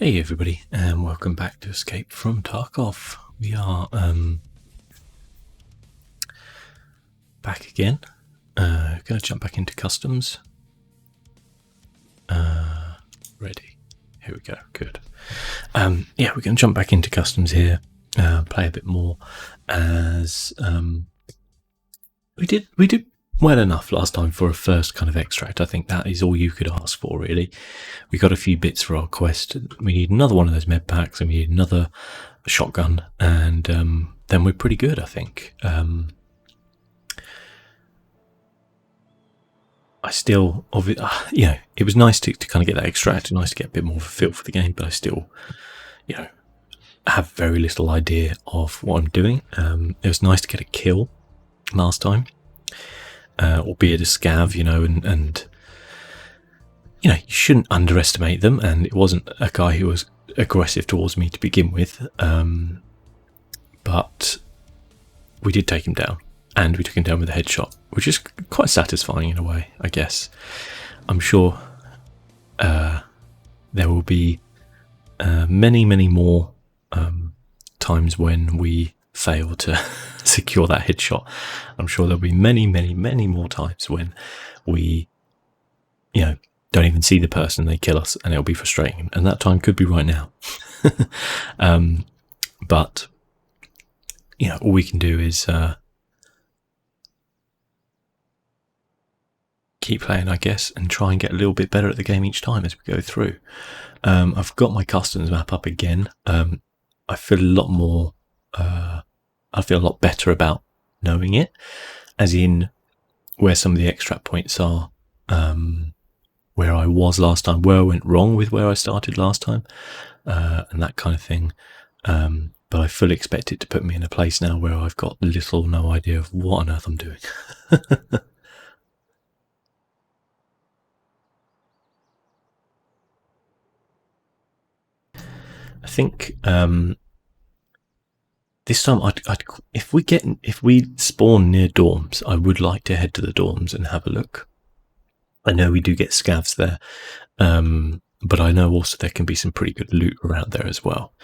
Hey everybody, and welcome back to Escape from Tarkov. We are back again. Going to jump back into customs. Ready. Here we go. Good. Yeah, we're going to jump back into customs here. Play a bit more, as we did well enough last time for a first kind of extract. I think that is all you could ask for, really. We got a few bits for our quest. We need another one of those med packs, and we need another shotgun, and then we're pretty good, I think. I still, it was nice to kind of get that extract, nice to get a bit more of a feel for the game, but I still, have very little idea of what I'm doing. It was nice to get a kill last time, albeit a scav, and you shouldn't underestimate them, and it wasn't a guy who was aggressive towards me to begin with, but we did take him down, and we took him down with a headshot, which is quite satisfying in a way, I guess. I'm sure there will be many more times when we fail to secure that headshot. I'm sure there'll be many more times when we, don't even see the person, they kill us, and it'll be frustrating. And that time could be right now. But, all we can do is keep playing, I guess, and try and get a little bit better at the game each time as we go through. I've got my customs map up again. I feel a lot more, I feel a lot better about knowing it, as in where some of the extract points are, where I was last time, where I went wrong with where I started last time, and that kind of thing. But I fully expect it to put me in a place now where I've got little or no idea of what on earth I'm doing. I think this time, if we spawn near dorms, I would like to head to the dorms and have a look. I know we do get scavs there, but I know also there can be some pretty good loot around there as well.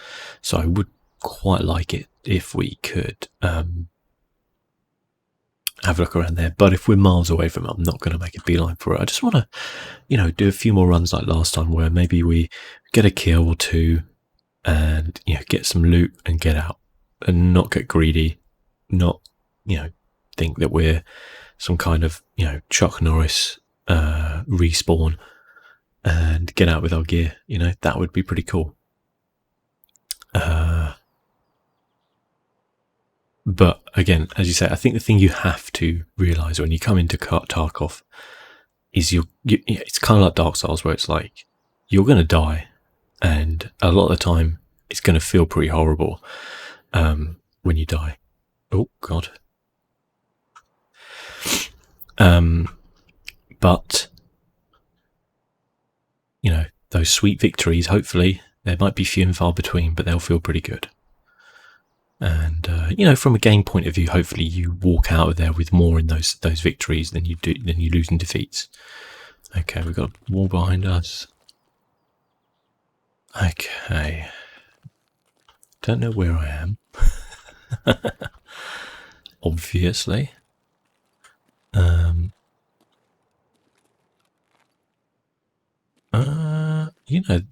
So I would quite like it if we could have a look around there. But if we're miles away from it, I'm not going to make a beeline for it. I just want to, do a few more runs like last time, where maybe we get a kill or two, and get some loot and get out, and not get greedy, not think that we're some kind of Chuck Norris respawn and get out with our gear. That would be pretty cool. But again, as you say, I think the thing you have to realize when you come into Tarkov is it's kind of like Dark Souls, where it's like you're going to die, and a lot of the time it's going to feel pretty horrible when you die. Oh god. But those sweet victories, hopefully there might be few and far between, but they'll feel pretty good. And from a game point of view, hopefully you walk out of there with more in those victories than you lose in defeats. Okay, we've got a wall behind us. Okay, don't know where I am. Obviously.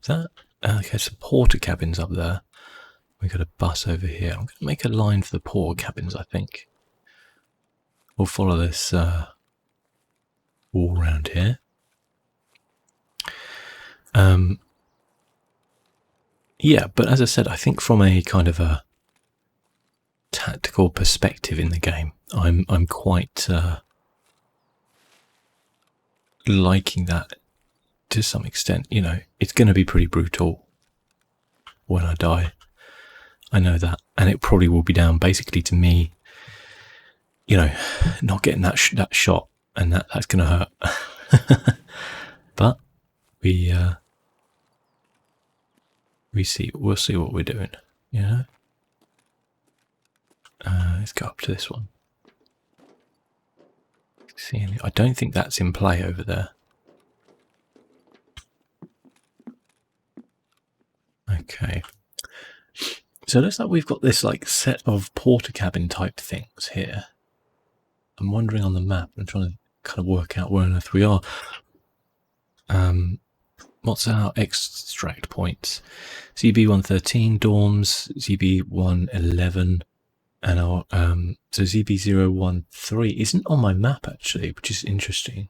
That. Okay, some porter cabins up there. We got a bus over here. I'm going to make a line for the porter cabins, I think. We'll follow this wall around here. Yeah, but as I said, I think from a kind of a tactical perspective in the game, I'm quite liking that to some extent. It's going to be pretty brutal when I die. I know that, and it probably will be down basically to me, not getting that shot, and that's going to hurt. But we'll see what we're doing. Let's go up to this one. I don't think that's in play over there. Okay. So it looks like we've got this like set of porter cabin type things here. I'm wondering on the map, I'm trying to kind of work out where on earth we are. What's our extract points? ZB113 dorms, ZB111, and our so ZB013 isn't on my map actually, which is interesting.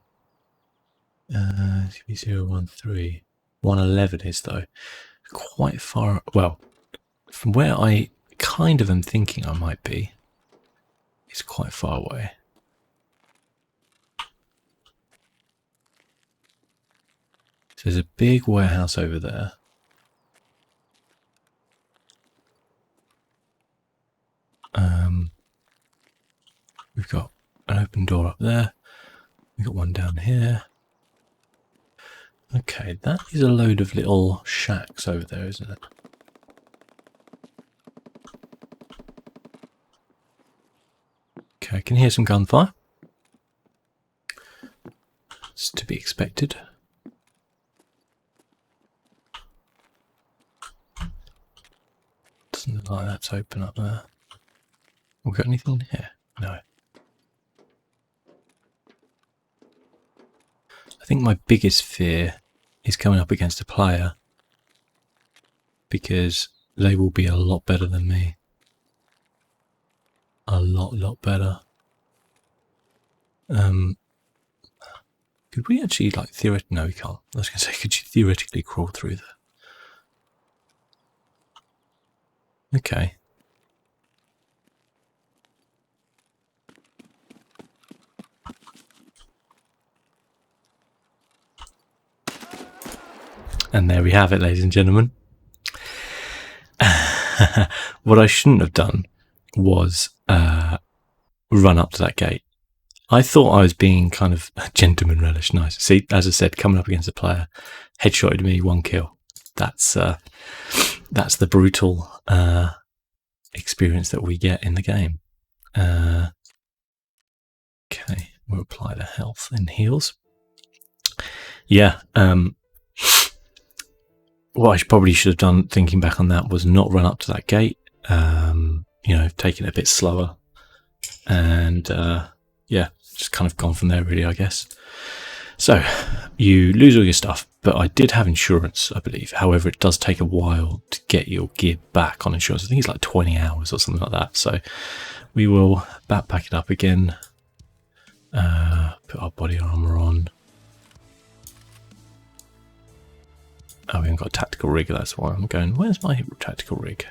ZB013, 111 is though. Quite far, well, from where I kind of am thinking I might be, it's quite far away. So there's a big warehouse over there. We've got an open door up there. We've got one down here. Okay, that is a load of little shacks over there, isn't it? Okay, I can hear some gunfire. It's to be expected. Doesn't look like that's open up there. We got anything in here? No. I think my biggest fear is coming up against a player, because they will be a lot better than me. A lot better. Could we actually, like, theoretically... No, we can't. I was going to say, could you theoretically crawl through there? Okay. And there we have it, ladies and gentlemen. What I shouldn't have done was run up to that gate. I thought I was being kind of a gentleman relish. Nice. See, as I said, coming up against a player, headshotted me, 1 kill. That's the brutal experience that we get in the game. Okay, we'll apply the health and heals. Yeah. What I probably should have done, thinking back on that, was not run up to that gate. You know, taken it a bit slower, and yeah, just kind of gone from there, really, I guess. So you lose all your stuff, but I did have insurance, I believe. However, it does take a while to get your gear back on insurance. I think it's like 20 hours or something like that. So we will backpack it up again, put our body armor on. Oh, we haven't got a tactical rig, that's why I'm going, where's my tactical rig?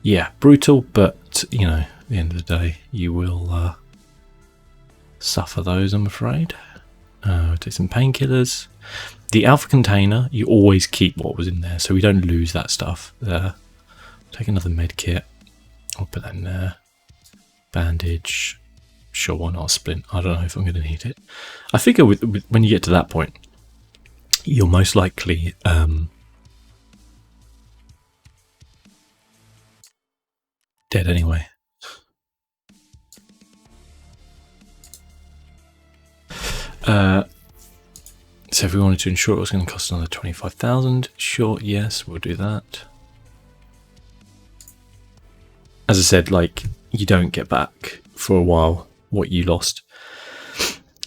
Yeah, brutal, but, you know, at the end of the day, you will suffer those, I'm afraid. Take some painkillers. The alpha container, you always keep what was in there, so we don't lose that stuff there. Take another med kit. I'll put that in there. Bandage. Sure, why not a splint? I don't know if I'm going to need it. I figure when you get to that point, you'll most likely dead anyway. So if we wanted to insure it was going to cost another 25,000, sure, yes, we'll do that. As I said, like, you don't get back for a while what you lost,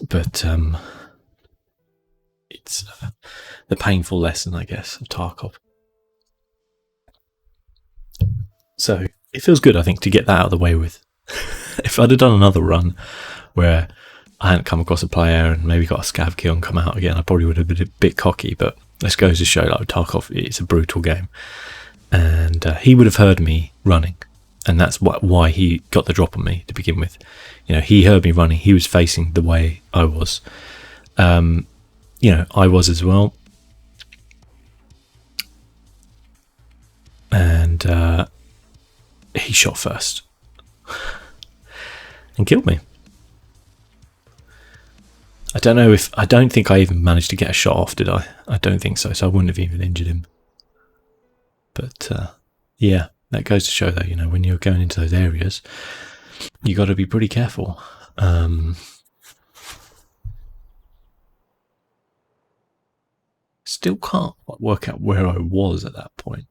but it's the painful lesson, I guess, of Tarkov. So it feels good, I think, to get that out of the way with. If I'd have done another run where I hadn't come across a player and maybe got a scav kill and come out again, I probably would have been a bit cocky, but this goes to show, like, with Tarkov, it's a brutal game. And he would have heard me running. And that's why he got the drop on me to begin with. You know, he heard me running. He was facing the way I was. You know, I was as well. And he shot first. And killed me. I don't think I even managed to get a shot off, did I? I don't think so. So I wouldn't have even injured him. But, yeah. That goes to show that, you know, when you're going into those areas, you got to be pretty careful. Still can't work out where I was at that point.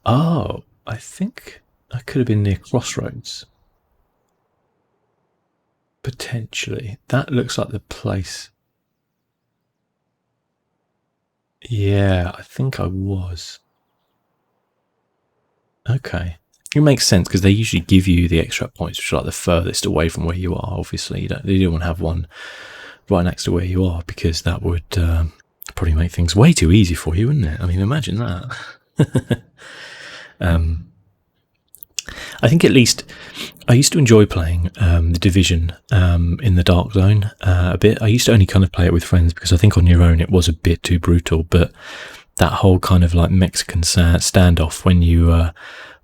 Oh, I think I could have been near Crossroads. Potentially. That looks like the place. Yeah, I think I was. Okay. It makes sense because they usually give you the extract points, which are like the furthest away from where you are. Obviously, you don't want to have one right next to where you are because that would probably make things way too easy for you, wouldn't it? I mean, imagine that. I think at least I used to enjoy playing the Division in the Dark Zone a bit. I used to only kind of play it with friends because I think on your own it was a bit too brutal. But that whole kind of like Mexican standoff when you were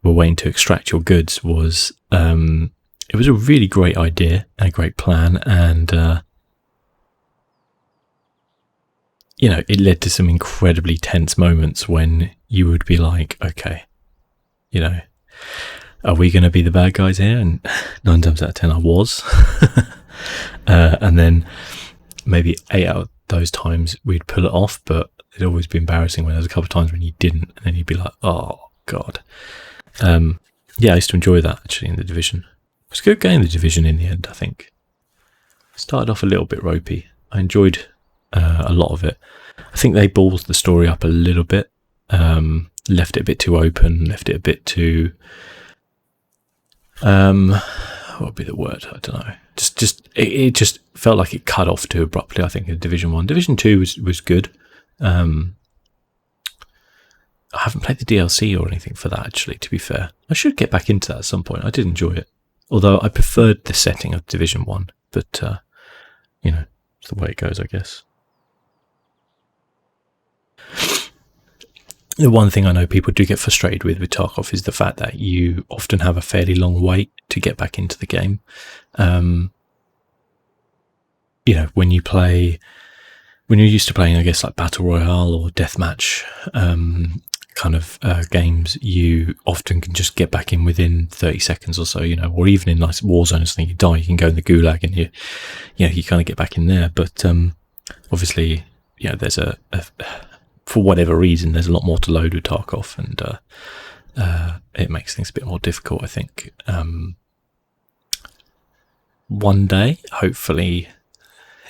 waiting to extract your goods was it was a really great idea and a great plan, and you know, it led to some incredibly tense moments when you would be like, okay, you know, are we going to be the bad guys here? And 9 times out of 10 I was. And then maybe 8 out of those times we'd pull it off, but it'd always be embarrassing when there was a couple of times when you didn't, and then you'd be like, oh god. Yeah, I used to enjoy that actually in the Division. It was a good game, the Division, in the end. I think started off a little bit ropey. I enjoyed a lot of it. I think they ballsed the story up a little bit, left it a bit too open, left it a bit too what would be the word? I don't know. It just felt like it cut off too abruptly. I think in Division 1. Division 2 was good. I haven't played the DLC or anything for that, actually, to be fair. I should get back into that at some point. I did enjoy it. Although I preferred the setting of Division 1. But, you know, it's the way it goes, I guess. The one thing I know people do get frustrated with Tarkov is the fact that you often have a fairly long wait to get back into the game. You know, when you're used to playing, I guess, like Battle Royale or Deathmatch kind of games, you often can just get back in within 30 seconds or so, you know, or even in nice Warzone or something, you die, you can go in the gulag and you kind of get back in there. But obviously, you know, there's for whatever reason, there's a lot more to load with Tarkov, and it makes things a bit more difficult, I think. One day, hopefully,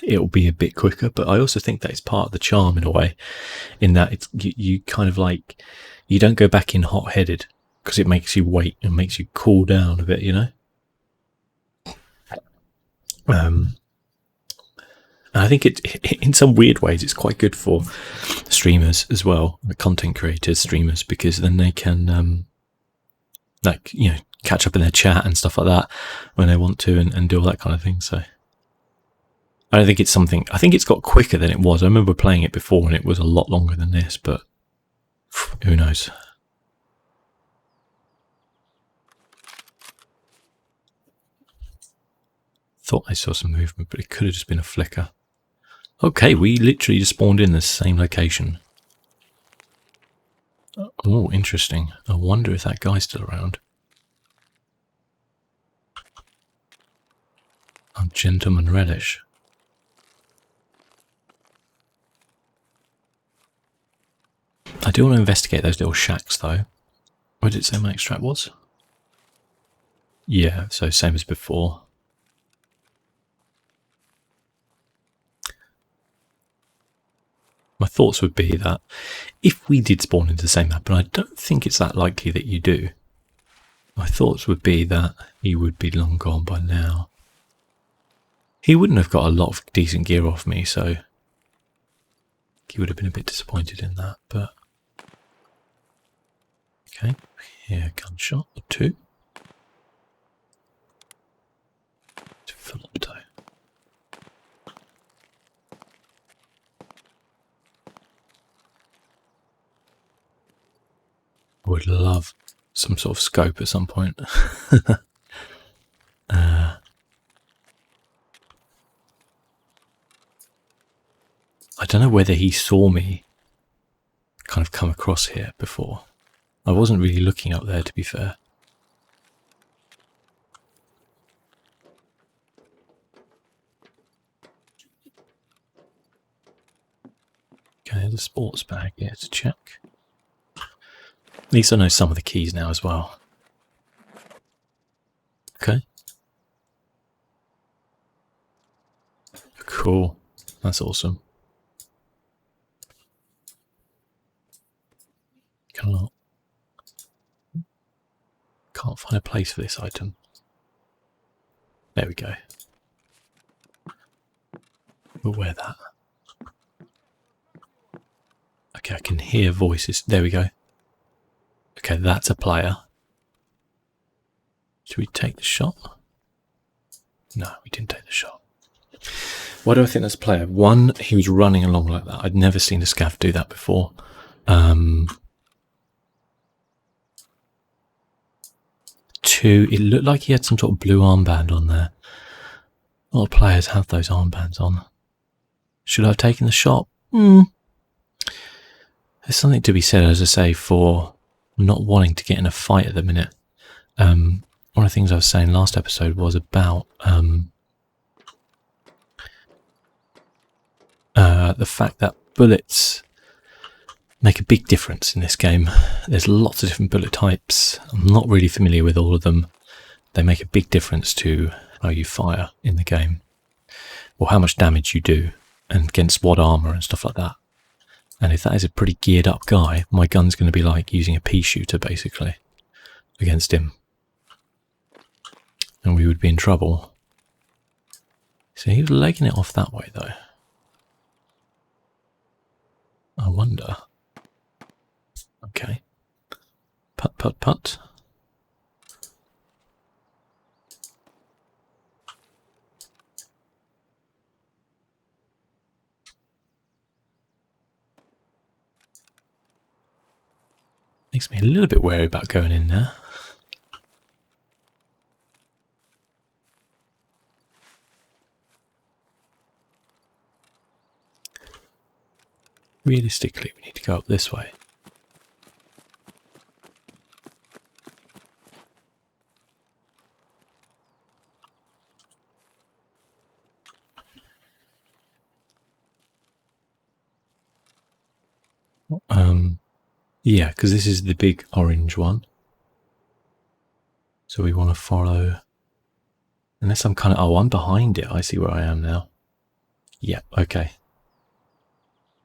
it'll be a bit quicker, but I also think that it's part of the charm in a way, in that it's you kind of like, you don't go back in hot-headed, because it makes you wait and makes you cool down a bit, you know? And I think in some weird ways, it's quite good for streamers as well, the content creators, streamers, because then they can, like, you know, catch up in their chat and stuff like that when they want to, and do all that kind of thing. So I don't think it's something. I think it's got quicker than it was. I remember playing it before, and it was a lot longer than this, but who knows? Thought I saw some movement, but it could have just been a flicker. Okay, we literally just spawned in the same location. Oh, interesting. I wonder if that guy's still around. Oh, Gentleman Relish. I do want to investigate those little shacks, though. Where did it say my extract was? Yeah, so same as before. My thoughts would be that if we did spawn into the same map, and I don't think it's that likely that you do, my thoughts would be that he would be long gone by now. He wouldn't have got a lot of decent gear off me, so he would have been a bit disappointed in that, but okay, here, gunshot or two. Philopto. Would love some sort of scope at some point. I don't know whether he saw me kind of come across here before. I wasn't really looking up there, to be fair. there's a sports bag here to check. At least I know some of the keys now as well. Okay. Cool. That's awesome. Can't find a place for this item. There we go. We'll wear that. Okay, I can hear voices. There we go. Okay, that's a player. Should we take the shot? No, we didn't take the shot. Why do I think that's a player? One, he was running along like that. I'd never seen a scav do that before. Two, it looked like he had some sort of blue armband on there. A lot of players have those armbands on. Should I have taken the shot? There's something to be said, as I say, for not wanting to get in a fight at the minute. One of the things I was saying last episode was about the fact that bullets make a big difference in this game. There's lots of different bullet types. I'm not really familiar with all of them. They make a big difference to how you fire in the game, or how much damage you do, and against what armour and stuff like that. And if that is a pretty geared up guy, my gun's going to be like using a pea shooter basically against him. And we would be in trouble. So he was legging it off that way though. I wonder. Okay. Put, put, put. Makes me a little bit wary about going in there. Realistically, we need to go up this way. Yeah, because this is the big orange one. So we want to follow. Unless I'm kind of... Oh, I'm behind it. I see where I am now. Yeah, okay.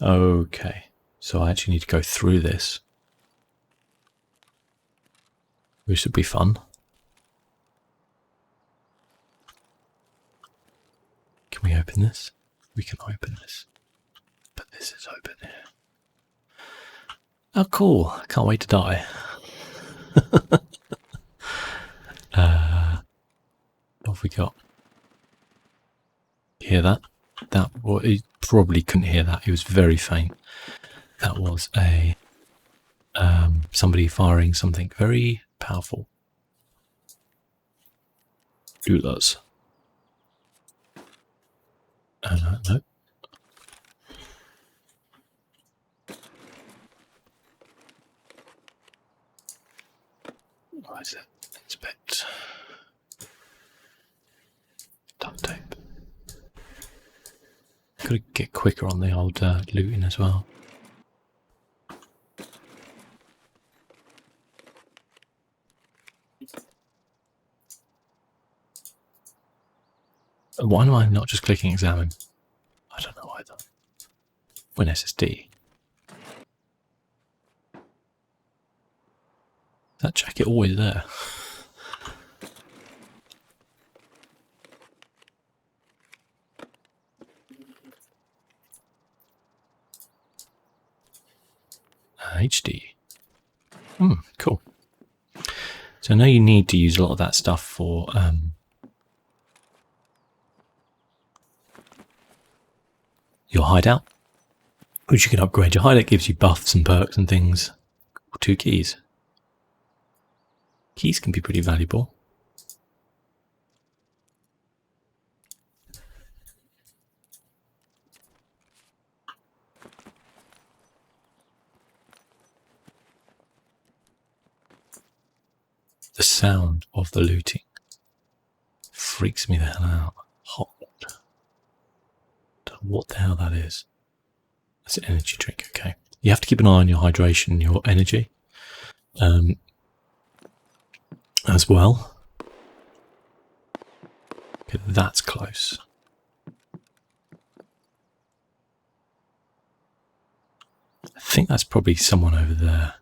Okay. So I actually need to go through this. Which would be fun. Can we open this? We can open this. But this is open here. Oh, cool. I can't wait to die. What have we got? Hear that? Well, he probably couldn't hear that. It was very faint. That was a somebody firing something very powerful. Doulas. No. What is it? Inspect. Duct tape. Gotta get quicker on the old looting as well. Why am I not just clicking examine? I don't know either. When SSD. That jacket always there. HD. Cool. So I know you need to use a lot of that stuff for your hideout, which you can upgrade. Your hideout gives you buffs and perks and things. 2 keys. Keys can be pretty valuable. The sound of the looting freaks me the hell out. Hot. Don't know what the hell that is. It's an energy drink, okay. You have to keep an eye on your hydration and your energy as well. Okay, that's close. I think that's probably someone over there.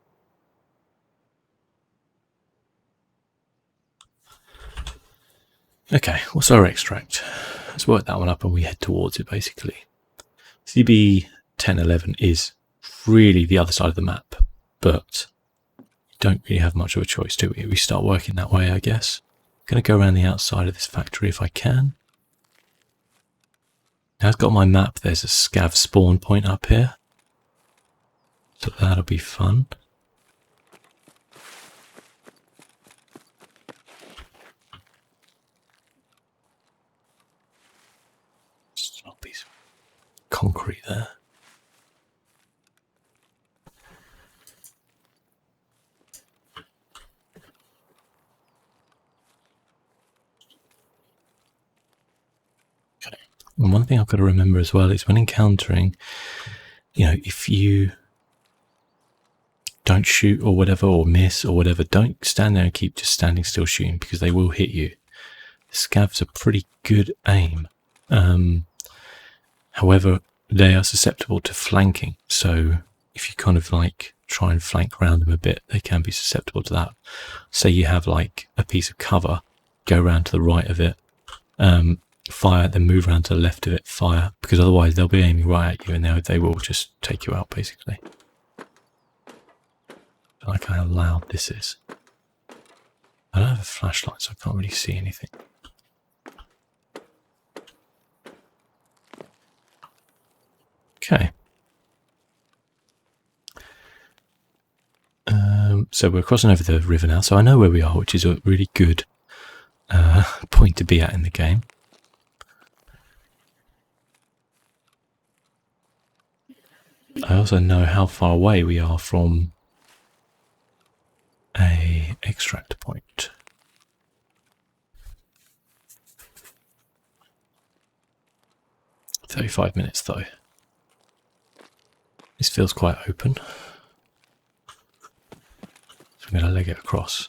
Okay, what's our extract? Let's work that one up and we head towards it basically. CB 1011 is really the other side of the map, but don't really have much of a choice, do we? We start working that way, I guess. I'm going to go around the outside of this factory if I can. Now I've got my map, there's a scav spawn point up here. So that'll be fun. There's a piece of concrete there. Okay. And one thing I've got to remember as well is when encountering, if you don't shoot or whatever, or miss or whatever, don't stand there and keep just standing still shooting, because they will hit you. The scavs are pretty good aim. However, they are susceptible to flanking, so if you kind of like try and flank around them a bit, they can be susceptible to that. Say you have like a piece of cover, go around to the right of it, fire, then move around to the left of it, fire, because otherwise they'll be aiming right at you and they will just take you out basically. I like how loud this is. I don't have a flashlight, so I can't really see anything. Okay. So we're crossing over the river now, so I know where we are, which is a really good point to be at in the game. I also know how far away we are from a extract point. "35 minutes though. This feels quite open. So I'm going to leg it across.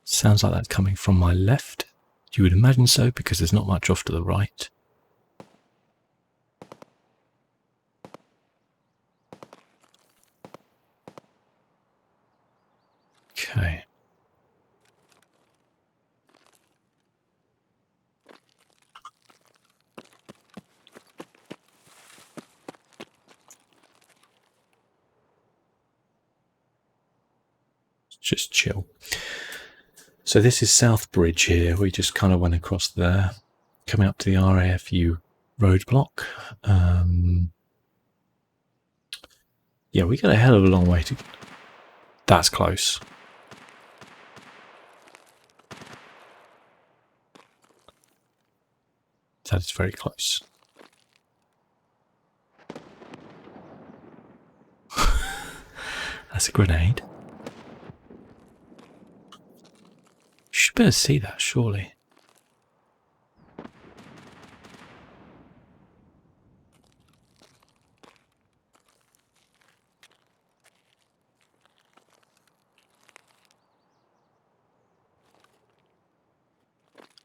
Sounds like that's coming from my left. You would imagine so, because there's not much off to the right. Okay. Just chill. So this is South Bridge here. We just kind of went across there, coming up to the RAFU roadblock. Yeah, we got a hell of a long way to go. That's close. That is very close. That's a grenade. You should better see that, surely.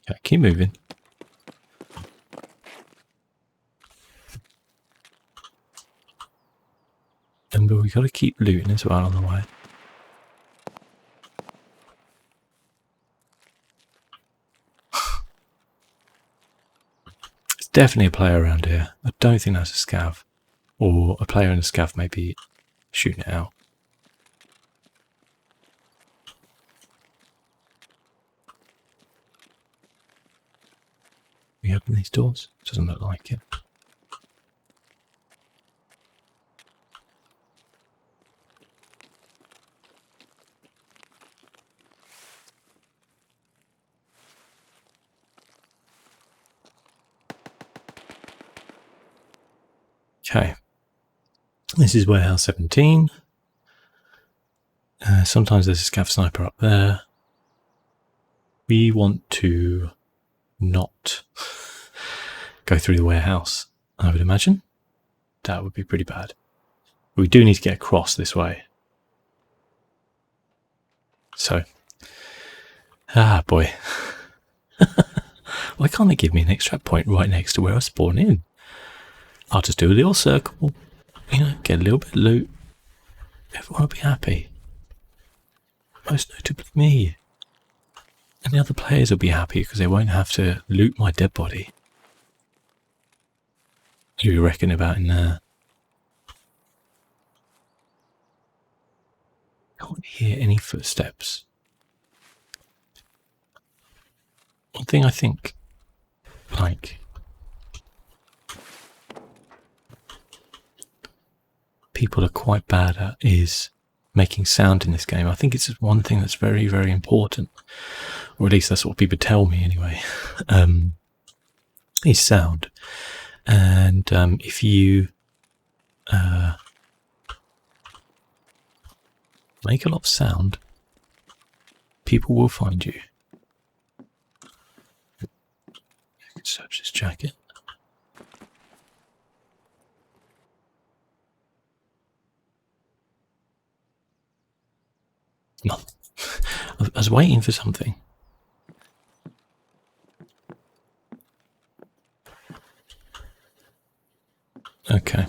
Okay, keep moving. And we got to keep looting as well on the way. There's definitely a player around here. I don't think that's a scav. Or a player and a scav maybe shooting it out. We open these doors? Doesn't look like it. Okay. This is warehouse 17. Sometimes there's a scav sniper up there. we want to not go through the warehouse, I would imagine. That would be pretty bad. We do need to get across this way. So, boy. Why can't they give me an extract point right next to where I spawn in? I'll just do a little circle, you know, get a little bit of loot. Everyone will be happy. Most notably me. And the other players will be happy because they won't have to loot my dead body. Who you reckon about in there? I can't hear any footsteps. One thing I think, like, people are quite bad at is making sound in this game. I think it's one thing that's very, very important, or at least that's what people tell me anyway, is sound. And if you make a lot of sound, people will find you. I can search this jacket. No. I was waiting for something. Okay.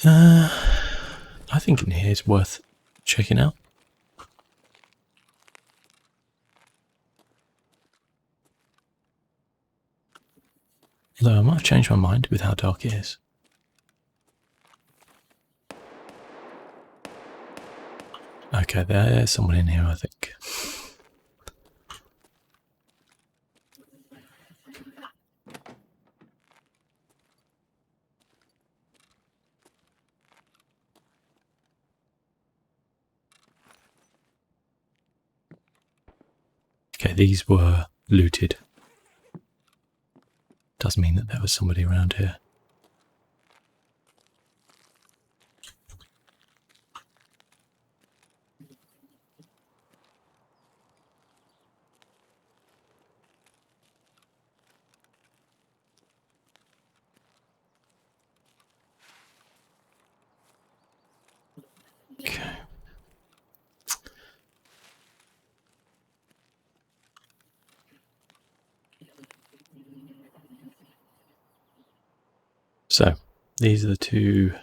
I think in here is worth checking out. Although I might have changed my mind with how dark it is. Okay, there's someone in here, I think. Okay, these were looted. Does mean that there was somebody around here. Okay. So, these are the two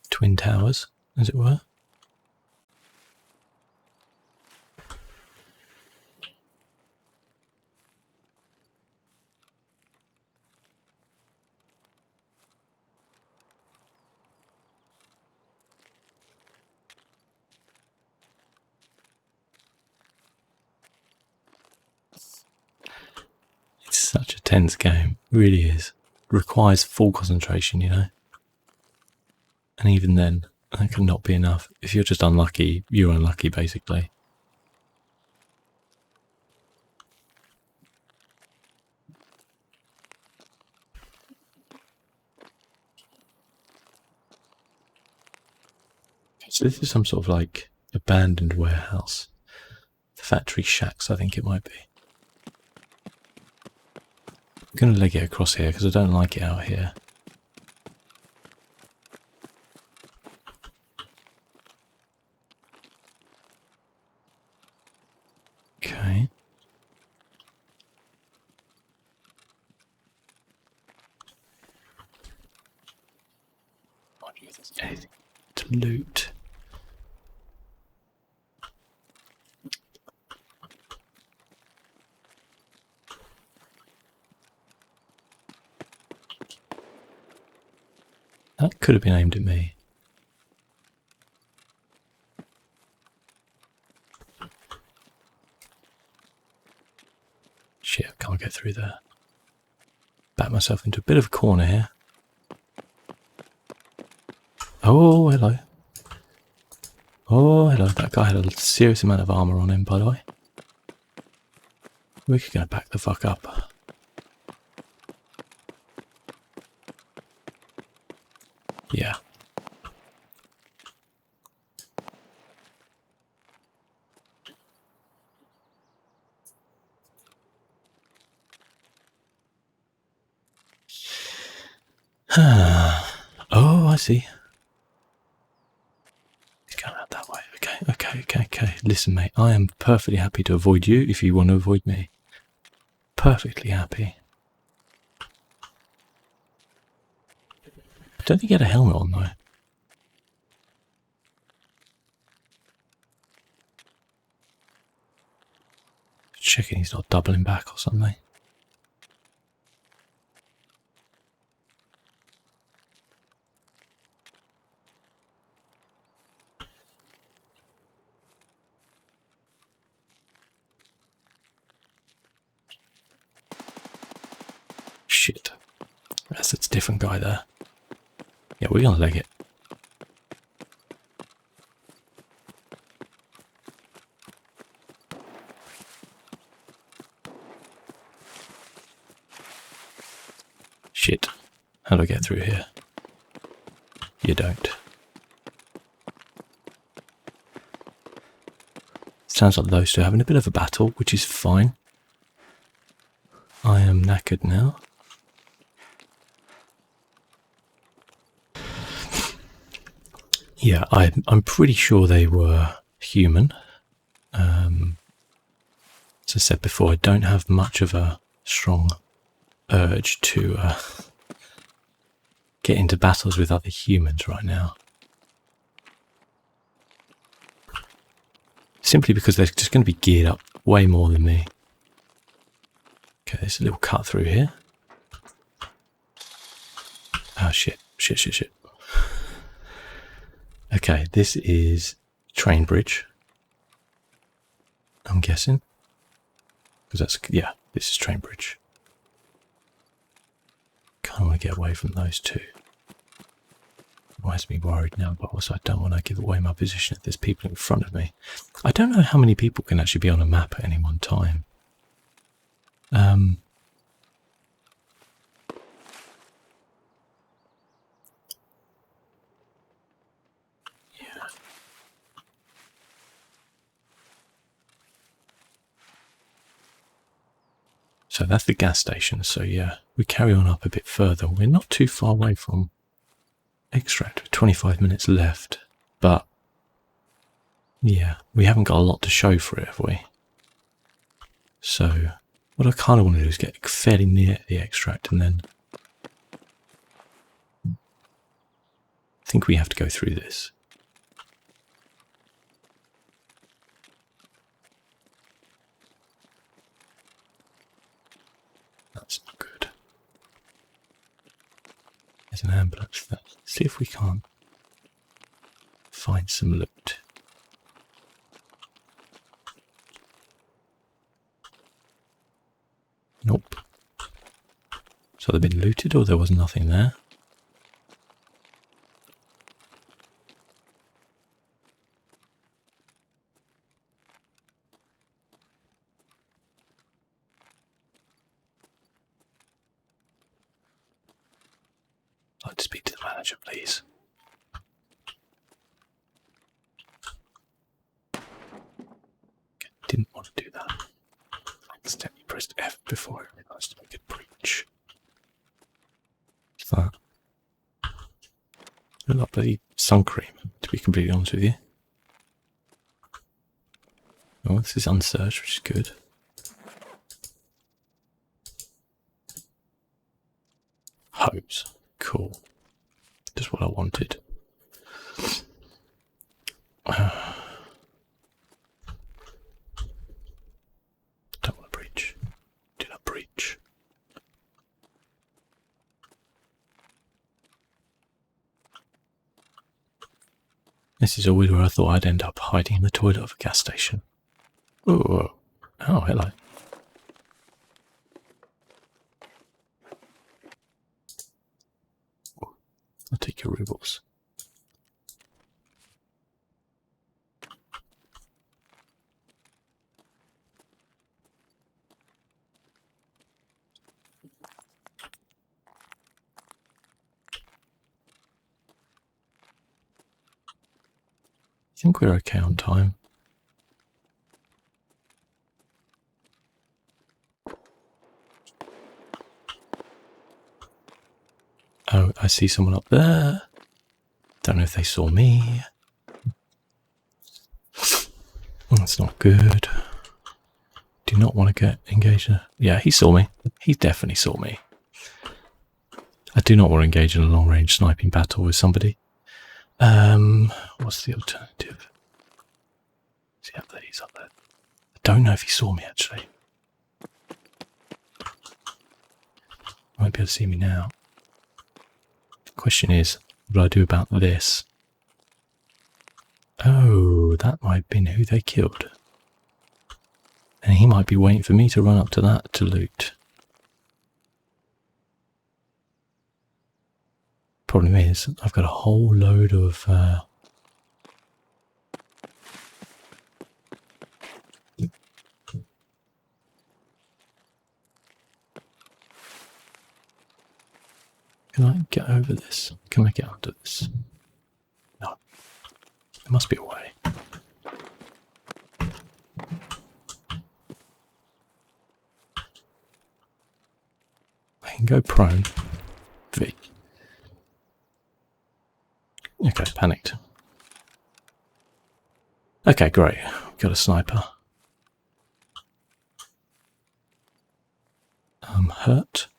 twin towers, as it were. It's such a tense game, it really is. It requires full concentration, you know. And even then, that can not be enough. If you're just unlucky, you're unlucky, basically. So this is some sort of like abandoned warehouse. The factory shacks, I think it might be. I'm going to leg it across here because I don't like it out here. Okay. I wonder if there's anything to loot. That could have been aimed at me. Shit, I can't get through there. Back myself into a bit of a corner here. Oh, hello. Oh, hello. That guy had a serious amount of armour on him, by the way. We could go back the fuck up. Yeah. Oh, I see. He's going out that way. Okay. Listen, mate, I am perfectly happy to avoid you if you want to avoid me. Perfectly happy. I don't think he had a helmet on, though. Checking he's not doubling back or something. Shit. That's a different guy there. Yeah, we're gonna leg it. Shit. How do I get through here? You don't. Sounds like those two are having a bit of a battle, which is fine. I am knackered now. Yeah, I'm pretty sure they were human. As I said before, I don't have much of a strong urge to get into battles with other humans right now. Simply because they're just going to be geared up way more than me. Okay, there's a little cut through here. Oh, shit. Okay, this is train bridge. I'm guessing. Because that's, yeah, this is train bridge. Kind of want to get away from those two. Why has me worried now, but also I don't want to give away my position if there's people in front of me. I don't know how many people can actually be on a map at any one time. Yeah. So that's the gas station. So yeah, we carry on up a bit further. We're not too far away from extract. 25 minutes left, but yeah, we haven't got a lot to show for it, have we? So what I kind of want to do is get fairly near the extract, and then I think we have to go through this. That's not good. There's an ambulance there. Let's see if we can't find some loot. Nope. So they've been looted, or there was nothing there? I'd like to speak to the manager, please. Okay, didn't want to do that. I accidentally pressed F before I realised I could breach. What's that? Look like bloody sun cream, to be completely honest with you. Oh, this is unsearched, which is good. Hose. Cool. Just what I wanted. Don't want to breach. Do not breach. This is always where I thought I'd end up, hiding in the toilet of a gas station. Oh, hello. I'll take your rubles. I think we're okay on time. Oh, I see someone up there. Don't know if they saw me. That's not good. Do not want to get engaged. Yeah, he saw me. He definitely saw me. I do not want to engage in a long-range sniping battle with somebody. What's the alternative? Is he up there? He's up there. I don't know if he saw me, actually. Won't be able to see me now. The question is, what do I do about this? Oh, that might have been who they killed. And he might be waiting for me to run up to that to loot. Problem is, I've got a whole load of... Can I get over this? Can I get under this? No. There must be a way. I can go prone. V. Okay, panicked. Okay, great. Got a sniper. I'm hurt.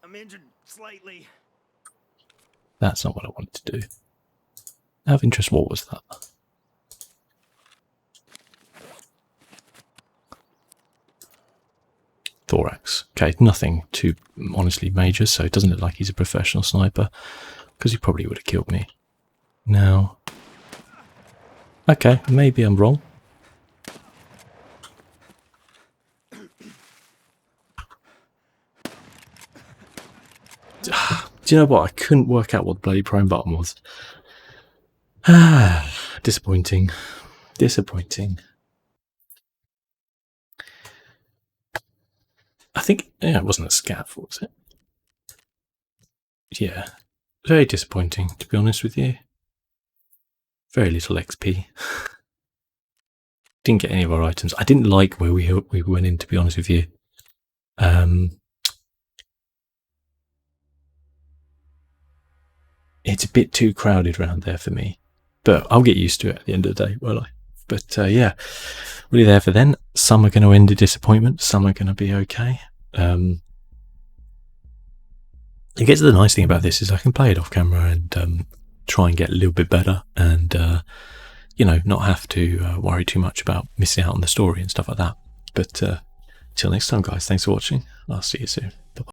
I'm injured slightly. That's not what I wanted to do. Out of interest, what was that? Thorax. Okay, nothing too honestly major, so it doesn't look like he's a professional sniper, because he probably would have killed me. Now, okay, maybe I'm wrong. Do you know what? I couldn't work out what the bloody prone button was. Disappointing. Disappointing. I think, yeah, it wasn't a scav, was it? Yeah. Very disappointing, to be honest with you. Very little XP. Didn't get any of our items. I didn't like where we went in, to be honest with you. It's a bit too crowded around there for me. But I'll get used to it at the end of the day, won't I? But yeah, really there for then. Some are going to end in disappointment. Some are going to be okay. I guess the nice thing about this is I can play it off camera and try and get a little bit better and, you know, not have to worry too much about missing out on the story and stuff like that. But till next time, guys, thanks for watching. I'll see you soon. Bye-bye.